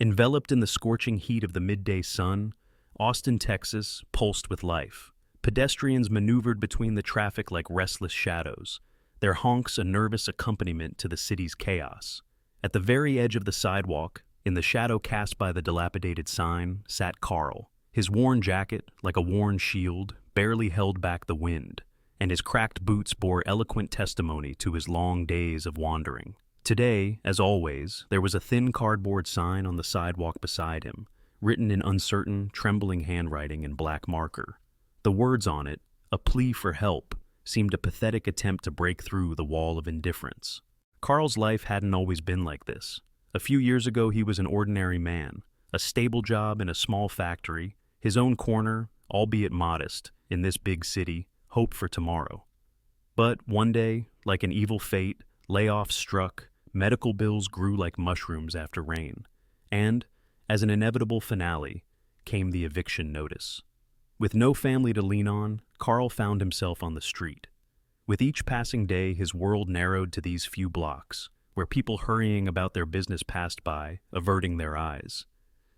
Enveloped in the scorching heat of the midday sun, Austin, Texas, pulsed with life. Pedestrians maneuvered between the traffic like restless shadows, their honks a nervous accompaniment to the city's chaos. At the very edge of the sidewalk, in the shadow cast by the dilapidated sign, sat Carl. His worn jacket, like a worn shield, barely held back the wind, and his cracked boots bore eloquent testimony to his long days of wandering. Today, as always, there was a thin cardboard sign on the sidewalk beside him, written in uncertain, trembling handwriting in black marker. The words on it, a plea for help, seemed a pathetic attempt to break through the wall of indifference. Carl's life hadn't always been like this. A few years ago, he was an ordinary man, a stable job in a small factory, his own corner, albeit modest, in this big city, hope for tomorrow. But one day, like an evil fate, layoffs struck, medical bills grew like mushrooms after rain, and, as an inevitable finale, came the eviction notice. With no family to lean on, Carl found himself on the street. With each passing day, his world narrowed to these few blocks, where people hurrying about their business passed by, averting their eyes.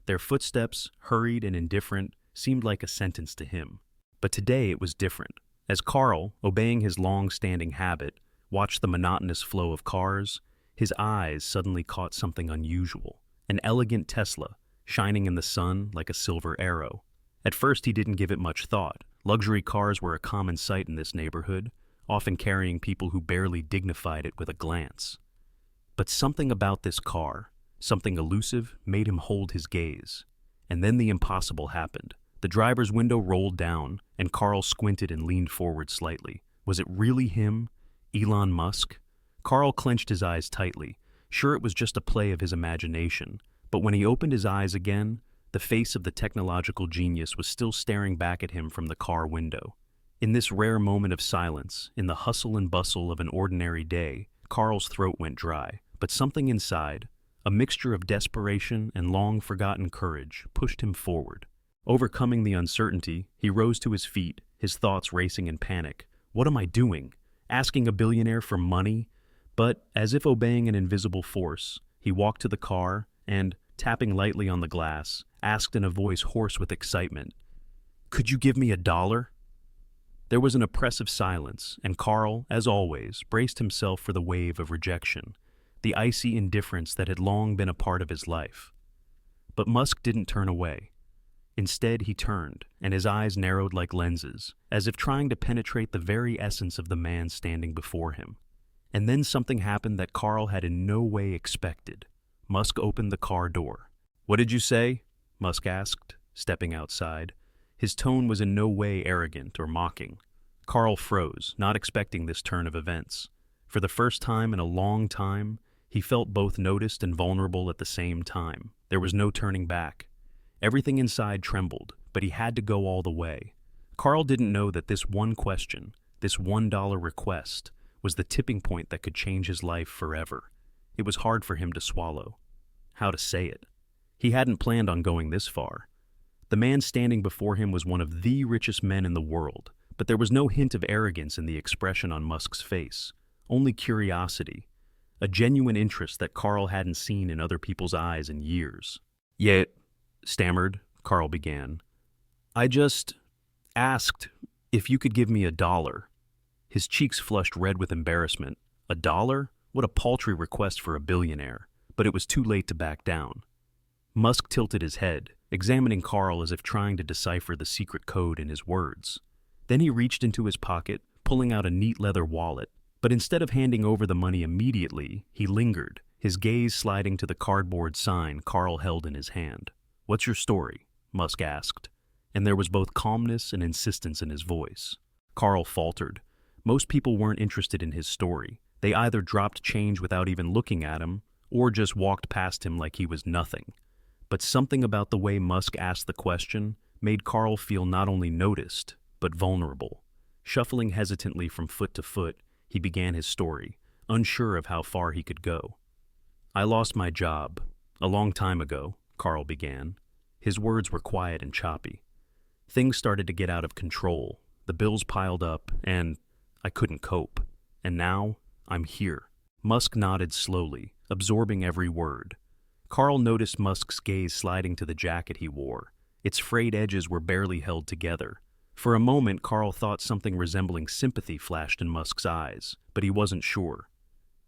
Their footsteps, hurried and indifferent, seemed like a sentence to him. But today it was different. As Carl, obeying his long-standing habit, watched the monotonous flow of cars, his eyes suddenly caught something unusual, an elegant Tesla, shining in the sun like a silver arrow. At first he didn't give it much thought. Luxury cars were a common sight in this neighborhood, often carrying people who barely dignified it with a glance. But something about this car, something elusive, made him hold his gaze. And then the impossible happened. The driver's window rolled down, and Carl squinted and leaned forward slightly. Was it really him? Elon Musk? Carl clenched his eyes tightly, sure it was just a play of his imagination. But when he opened his eyes again, the face of the technological genius was still staring back at him from the car window. In this rare moment of silence, in the hustle and bustle of an ordinary day, Carl's throat went dry, but something inside, a mixture of desperation and long-forgotten courage, pushed him forward. Overcoming the uncertainty, he rose to his feet, his thoughts racing in panic. What am I doing? Asking a billionaire for money? But, as if obeying an invisible force, he walked to the car and, tapping lightly on the glass, asked in a voice hoarse with excitement, "Could you give me $1?" There was an oppressive silence, and Carl, as always, braced himself for the wave of rejection, the icy indifference that had long been a part of his life. But Musk didn't turn away. Instead, he turned, and his eyes narrowed like lenses, as if trying to penetrate the very essence of the man standing before him. And then something happened that Carl had in no way expected. Musk opened the car door. "What did you say?" Musk asked, stepping outside. His tone was in no way arrogant or mocking. Carl froze, not expecting this turn of events. For the first time in a long time, he felt both noticed and vulnerable at the same time. There was no turning back. Everything inside trembled, but he had to go all the way. Carl didn't know that this one question, this $1 request, was the tipping point that could change his life forever. It was hard for him to swallow. How to say it? He hadn't planned on going this far. The man standing before him was one of the richest men in the world, but there was no hint of arrogance in the expression on Musk's face, only curiosity, a genuine interest that Carl hadn't seen in other people's eyes in years. "Yet," stammered, Carl began, "I just asked if you could give me $1. His cheeks flushed red with embarrassment. $1? What a paltry request for a billionaire. But it was too late to back down. Musk tilted his head, examining Carl as if trying to decipher the secret code in his words. Then he reached into his pocket, pulling out a neat leather wallet. But instead of handing over the money immediately, he lingered, his gaze sliding to the cardboard sign Carl held in his hand. "What's your story?" Musk asked, and there was both calmness and insistence in his voice. Carl faltered. Most people weren't interested in his story. They either dropped change without even looking at him, or just walked past him like he was nothing. But something about the way Musk asked the question made Carl feel not only noticed, but vulnerable. Shuffling hesitantly from foot to foot, he began his story, unsure of how far he could go. "I lost my job a long time ago," Carl began. His words were quiet and choppy. "Things started to get out of control. The bills piled up, and I couldn't cope. And now, I'm here." Musk nodded slowly, absorbing every word. Carl noticed Musk's gaze sliding to the jacket he wore. Its frayed edges were barely held together. For a moment, Carl thought something resembling sympathy flashed in Musk's eyes, but he wasn't sure.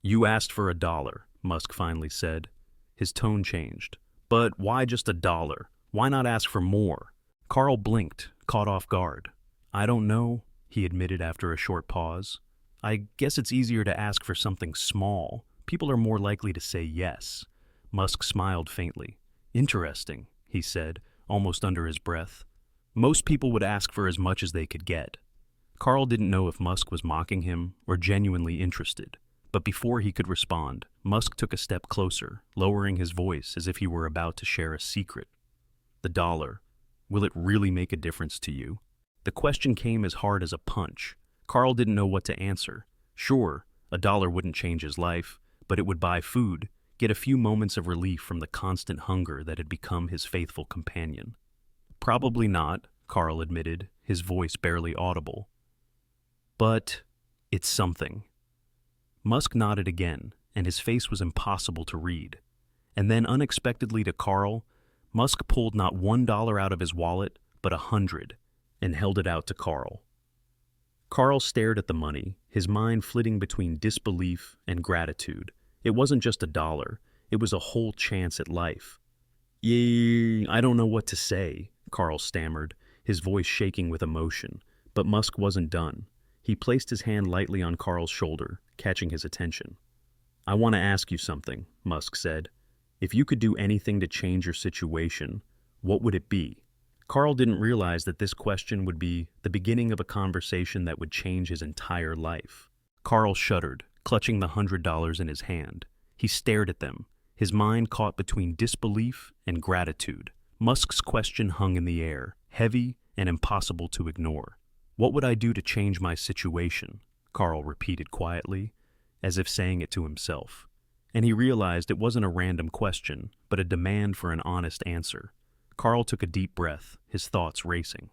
"You asked for $1, Musk finally said. His tone changed. "But why just $1? Why not ask for more?" Carl blinked, caught off guard. "I don't know," he admitted after a short pause. "I guess it's easier to ask for something small. People are more likely to say yes." Musk smiled faintly. "Interesting," he said, almost under his breath. "Most people would ask for as much as they could get." Carl didn't know if Musk was mocking him or genuinely interested. But before he could respond, Musk took a step closer, lowering his voice as if he were about to share a secret. "$1. Will it really make a difference to you?" The question came as hard as a punch. Carl didn't know what to answer. Sure, $1 wouldn't change his life, but it would buy food, get a few moments of relief from the constant hunger that had become his faithful companion. "Probably not," Carl admitted, his voice barely audible. "But it's something." Musk nodded again, and his face was impossible to read. And then, unexpectedly to Carl, Musk pulled not $1 out of his wallet, but 100, and held it out to Carl. Carl stared at the money, his mind flitting between disbelief and gratitude. It wasn't just $1, it was a whole chance at life. I don't know what to say," Carl stammered, his voice shaking with emotion. But Musk wasn't done. He placed his hand lightly on Carl's shoulder, catching his attention. "I want to ask you something," Musk said. "If you could do anything to change your situation, what would it be?" Carl didn't realize that this question would be the beginning of a conversation that would change his entire life. Carl shuddered, clutching the $100 in his hand. He stared at them, his mind caught between disbelief and gratitude. Musk's question hung in the air, heavy and impossible to ignore. "What would I do to change my situation?" Carl repeated quietly, as if saying it to himself. And he realized it wasn't a random question, but a demand for an honest answer. Carl took a deep breath, his thoughts racing.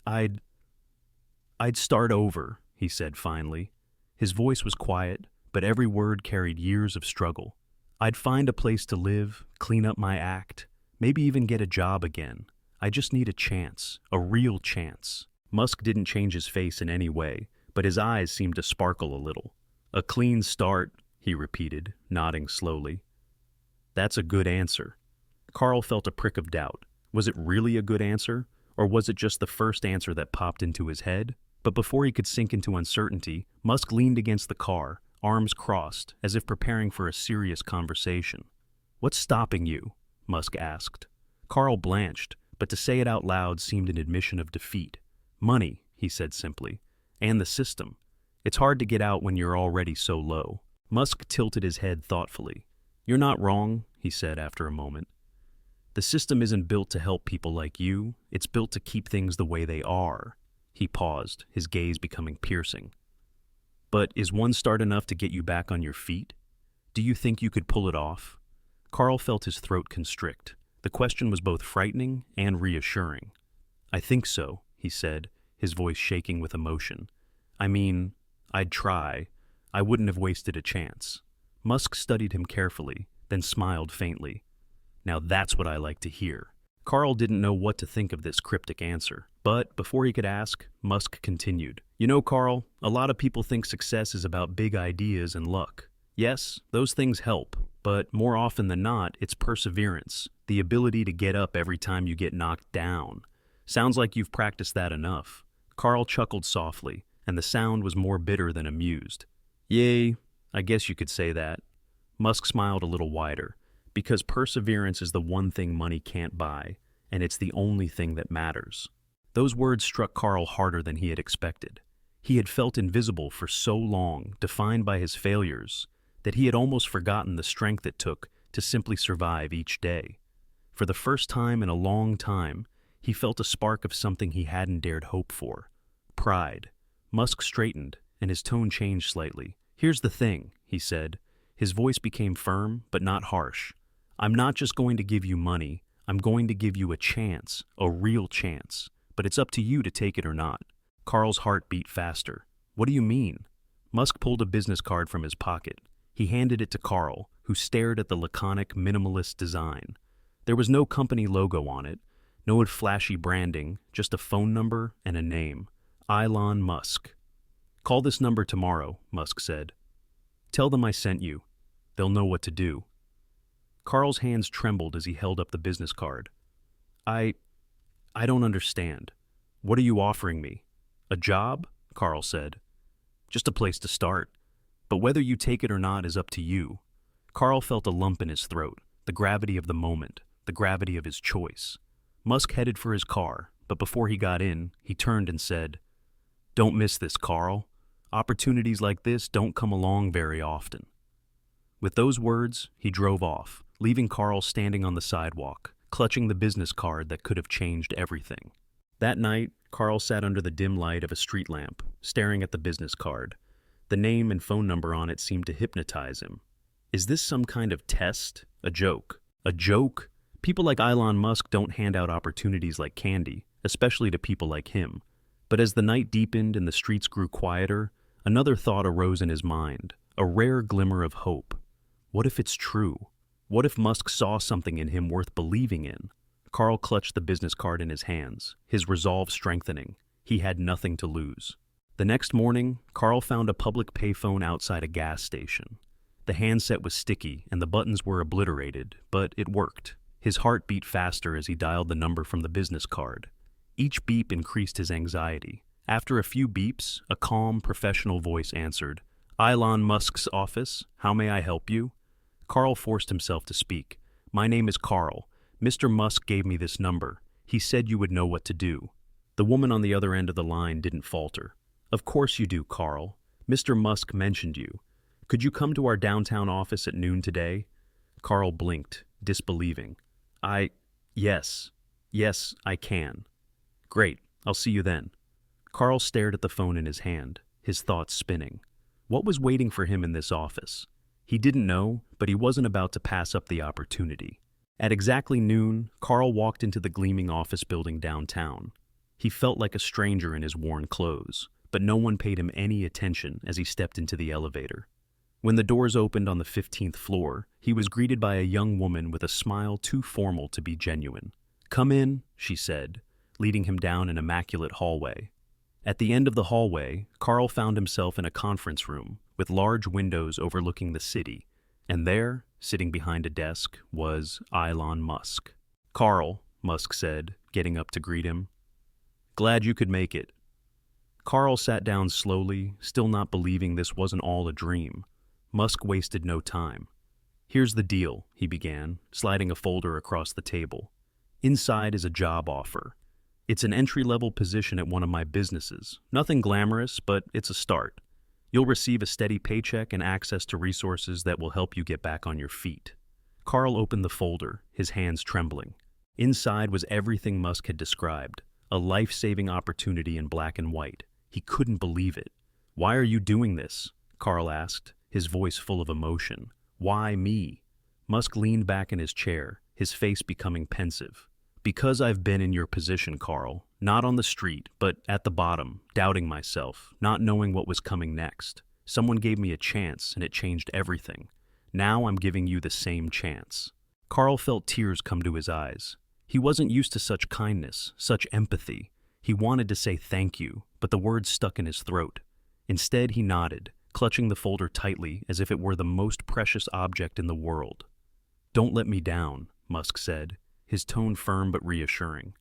I'd start over," he said finally. His voice was quiet, but every word carried years of struggle. "I'd find a place to live, clean up my act, maybe even get a job again. I just need a chance, a real chance." Musk didn't change his face in any way, but his eyes seemed to sparkle a little. "A clean start," he repeated, nodding slowly. "That's a good answer." Carl felt a prick of doubt. Was it really a good answer, or was it just the first answer that popped into his head? But before he could sink into uncertainty, Musk leaned against the car, arms crossed, as if preparing for a serious conversation. "What's stopping you?" Musk asked. Carl blanched, but to say it out loud seemed an admission of defeat. "Money," he said simply, "and the system. It's hard to get out when you're already so low." Musk tilted his head thoughtfully. "You're not wrong," he said after a moment. "The system isn't built to help people like you, it's built to keep things the way they are." He paused, his gaze becoming piercing. "But is one start enough to get you back on your feet? Do you think you could pull it off?" Carl felt his throat constrict. The question was both frightening and reassuring. "I think so," he said, his voice shaking with emotion. "I mean, I'd try. I wouldn't have wasted a chance." Musk studied him carefully, then smiled faintly. "Now that's what I like to hear." Carl didn't know what to think of this cryptic answer, but before he could ask, Musk continued. "You know, Carl, a lot of people think success is about big ideas and luck. Yes, those things help, but more often than not, it's perseverance, the ability to get up every time you get knocked down. Sounds like you've practiced that enough." Carl chuckled softly, and the sound was more bitter than amused. "Yay, I guess you could say that." Musk smiled a little wider. "Because perseverance is the one thing money can't buy, and it's the only thing that matters." Those words struck Carl harder than he had expected. He had felt invisible for so long, defined by his failures, that he had almost forgotten the strength it took to simply survive each day. For the first time in a long time, he felt a spark of something he hadn't dared hope for. Pride. Musk straightened, and his tone changed slightly. "Here's the thing," he said. His voice became firm, but not harsh. "I'm not just going to give you money, I'm going to give you a chance, a real chance. But it's up to you to take it or not." Carl's heart beat faster. "What do you mean?" Musk pulled a business card from his pocket. He handed it to Carl, who stared at the laconic, minimalist design. There was no company logo on it, no flashy branding, just a phone number and a name. Elon Musk. "Call this number tomorrow," Musk said. "Tell them I sent you. They'll know what to do." Carl's hands trembled as he held up the business card. I don't understand. What are you offering me? A job?" Carl said. "Just a place to start. But whether you take it or not is up to you." Carl felt a lump in his throat, the gravity of the moment, the gravity of his choice. Musk headed for his car, but before he got in, he turned and said, "Don't miss this, Carl. Opportunities like this don't come along very often." With those words, he drove off, leaving Carl standing on the sidewalk, clutching the business card that could have changed everything. That night, Carl sat under the dim light of a street lamp, staring at the business card. The name and phone number on it seemed to hypnotize him. Is this some kind of test? A joke? A joke? People like Elon Musk don't hand out opportunities like candy, especially to people like him. But as the night deepened and the streets grew quieter, another thought arose in his mind, a rare glimmer of hope. What if it's true? What if Musk saw something in him worth believing in? Carl clutched the business card in his hands, his resolve strengthening. He had nothing to lose. The next morning, Carl found a public payphone outside a gas station. The handset was sticky and the buttons were obliterated, but it worked. His heart beat faster as he dialed the number from the business card. Each beep increased his anxiety. After a few beeps, a calm, professional voice answered. "Elon Musk's office, how may I help you?" Carl forced himself to speak. "My name is Carl. Mr. Musk gave me this number. He said you would know what to do." The woman on the other end of the line didn't falter. "Of course you do, Carl. Mr. Musk mentioned you. Could you come to our downtown office at noon today?" Carl blinked, disbelieving. Yes, I can." "Great, I'll see you then." Carl stared at the phone in his hand, his thoughts spinning. What was waiting for him in this office? He didn't know, but he wasn't about to pass up the opportunity. At exactly noon, Carl walked into the gleaming office building downtown. He felt like a stranger in his worn clothes, but no one paid him any attention as he stepped into the elevator. When the doors opened on the 15th floor, he was greeted by a young woman with a smile too formal to be genuine. "Come in," she said, leading him down an immaculate hallway. At the end of the hallway, Carl found himself in a conference room with large windows overlooking the city, and there, sitting behind a desk, was Elon Musk. "Carl," Musk said, getting up to greet him. "Glad you could make it." Carl sat down slowly, still not believing this wasn't all a dream. Musk wasted no time. "Here's the deal," he began, sliding a folder across the table. "Inside is a job offer. It's an entry-level position at one of my businesses. Nothing glamorous, but it's a start. You'll receive a steady paycheck and access to resources that will help you get back on your feet." Carl opened the folder, his hands trembling. Inside was everything Musk had described, a life-saving opportunity in black and white. He couldn't believe it. "Why are you doing this?" Carl asked, his voice full of emotion. "Why me?" Musk leaned back in his chair, his face becoming pensive. "Because I've been in your position, Carl. Not on the street, but at the bottom, doubting myself, not knowing what was coming next. Someone gave me a chance, and it changed everything. Now I'm giving you the same chance." Carl felt tears come to his eyes. He wasn't used to such kindness, such empathy. He wanted to say thank you, but the words stuck in his throat. Instead, he nodded, clutching the folder tightly as if it were the most precious object in the world. "Don't let me down," Musk said, his tone firm but reassuring.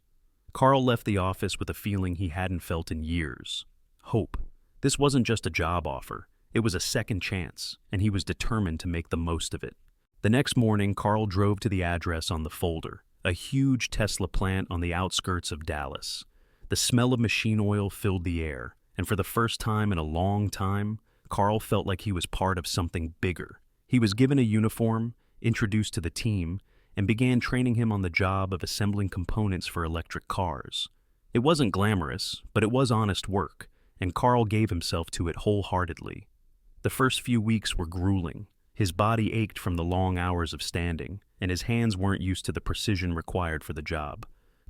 Carl left the office with a feeling he hadn't felt in years. Hope. This wasn't just a job offer. It was a second chance, and he was determined to make the most of it. The next morning, Carl drove to the address on the folder, a huge Tesla plant on the outskirts of Dallas. The smell of machine oil filled the air, and for the first time in a long time, Carl felt like he was part of something bigger. He was given a uniform, introduced to the team, and began training him on the job of assembling components for electric cars. It wasn't glamorous, but it was honest work, and Carl gave himself to it wholeheartedly. The first few weeks were grueling. His body ached from the long hours of standing, and his hands weren't used to the precision required for the job.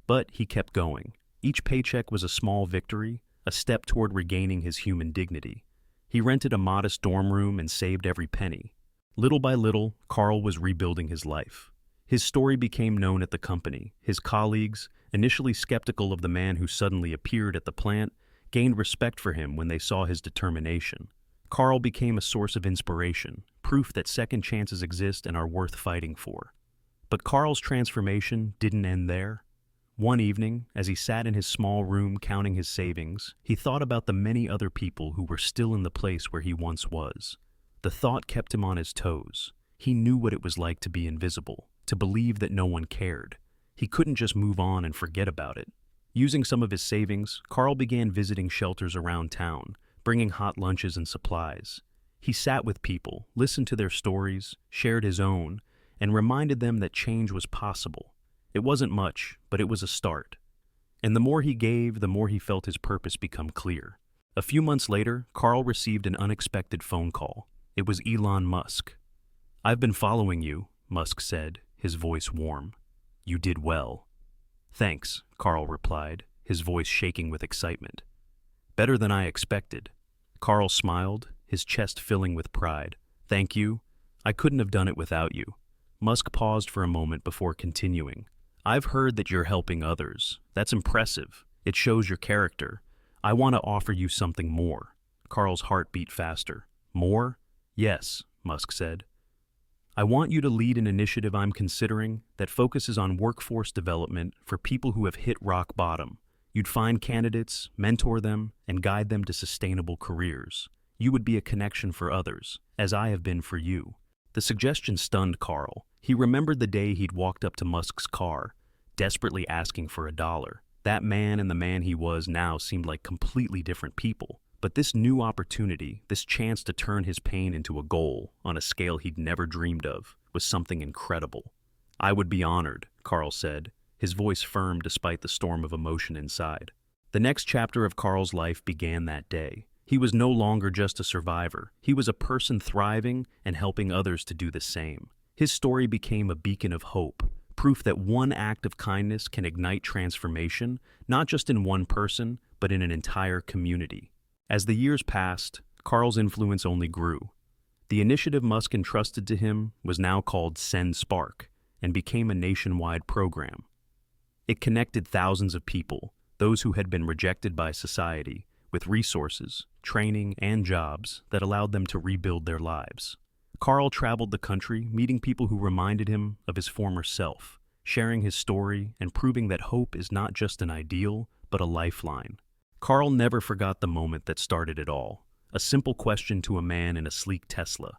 But he kept going. Each paycheck was a small victory, a step toward regaining his human dignity. He rented a modest dorm room and saved every penny. Little by little, Carl was rebuilding his life. His story became known at the company. His colleagues, initially skeptical of the man who suddenly appeared at the plant, gained respect for him when they saw his determination. Carl became a source of inspiration, proof that second chances exist and are worth fighting for. But Carl's transformation didn't end there. One evening, as he sat in his small room counting his savings, he thought about the many other people who were still in the place where he once was. The thought kept him on his toes. He knew what it was like to be invisible, to believe that no one cared. He couldn't just move on and forget about it. Using some of his savings, Carl began visiting shelters around town, bringing hot lunches and supplies. He sat with people, listened to their stories, shared his own, and reminded them that change was possible. It wasn't much, but it was a start. And the more he gave, the more he felt his purpose become clear. A few months later, Carl received an unexpected phone call. It was Elon Musk. "I've been following you," Musk said, his voice warm. "You did well." "Thanks," Carl replied, his voice shaking with excitement. "Better than I expected." Carl smiled, his chest filling with pride. "Thank you. I couldn't have done it without you." Musk paused for a moment before continuing. "I've heard that you're helping others. That's impressive. It shows your character. I want to offer you something more." Carl's heart beat faster. "More?" "Yes," Musk said. "I want you to lead an initiative I'm considering that focuses on workforce development for people who have hit rock bottom. You'd find candidates, mentor them, and guide them to sustainable careers. You would be a connection for others, as I have been for you." The suggestion stunned Carl. He remembered the day he'd walked up to Musk's car, desperately asking for $1. That man and the man he was now seemed like completely different people. But this new opportunity, this chance to turn his pain into a goal on a scale he'd never dreamed of, was something incredible. "I would be honored," Carl said, his voice firm despite the storm of emotion inside. The next chapter of Carl's life began that day. He was no longer just a survivor. He was a person thriving and helping others to do the same. His story became a beacon of hope, proof that one act of kindness can ignite transformation, not just in one person, but in an entire community. As the years passed, Carl's influence only grew. The initiative Musk entrusted to him was now called Send Spark and became a nationwide program. It connected thousands of people, those who had been rejected by society, with resources, training, and jobs that allowed them to rebuild their lives. Carl traveled the country, meeting people who reminded him of his former self, sharing his story and proving that hope is not just an ideal, but a lifeline. Carl never forgot the moment that started it all, a simple question to a man in a sleek Tesla.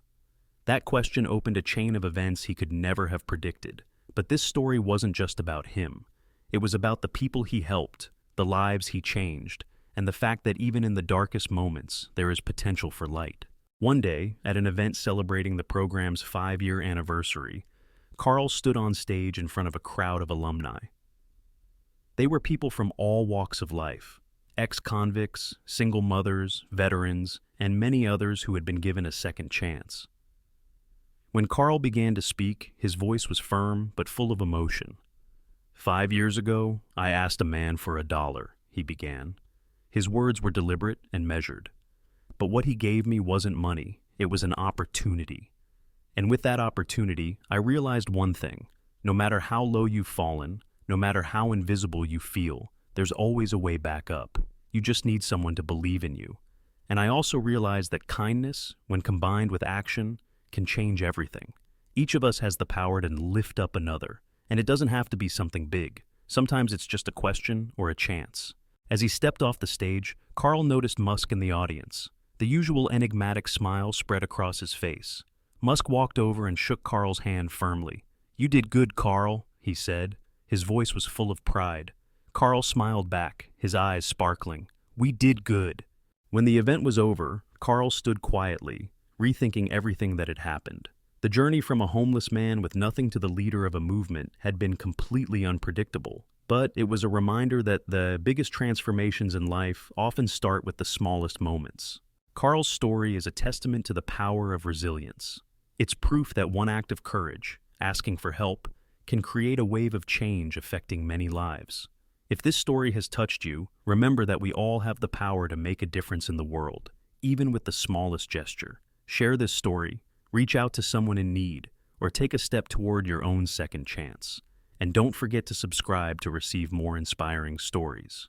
That question opened a chain of events he could never have predicted. But this story wasn't just about him. It was about the people he helped, the lives he changed, and the fact that even in the darkest moments, there is potential for light. One day, at an event celebrating the program's 5-year anniversary, Carl stood on stage in front of a crowd of alumni. They were people from all walks of life. Ex-convicts, single mothers, veterans, and many others who had been given a second chance. When Carl began to speak, his voice was firm but full of emotion. 5 years ago, I asked a man for $1, he began. His words were deliberate and measured. But what he gave me wasn't money, it was an opportunity. And with that opportunity, I realized one thing. No matter how low you've fallen, no matter how invisible you feel, there's always a way back up. You just need someone to believe in you. And I also realized that kindness, when combined with action, can change everything. Each of us has the power to lift up another, and it doesn't have to be something big. Sometimes it's just a question or a chance. As he stepped off the stage, Carl noticed Musk in the audience. The usual enigmatic smile spread across his face. Musk walked over and shook Carl's hand firmly. "You did good, Carl," he said. His voice was full of pride. Carl smiled back, his eyes sparkling. "We did good." When the event was over, Carl stood quietly, rethinking everything that had happened. The journey from a homeless man with nothing to the leader of a movement had been completely unpredictable, but it was a reminder that the biggest transformations in life often start with the smallest moments. Carl's story is a testament to the power of resilience. It's proof that one act of courage, asking for help, can create a wave of change affecting many lives. If this story has touched you, remember that we all have the power to make a difference in the world, even with the smallest gesture. Share this story, Reach out to someone in need, or take a step toward your own second chance. And don't forget to subscribe to receive more inspiring stories.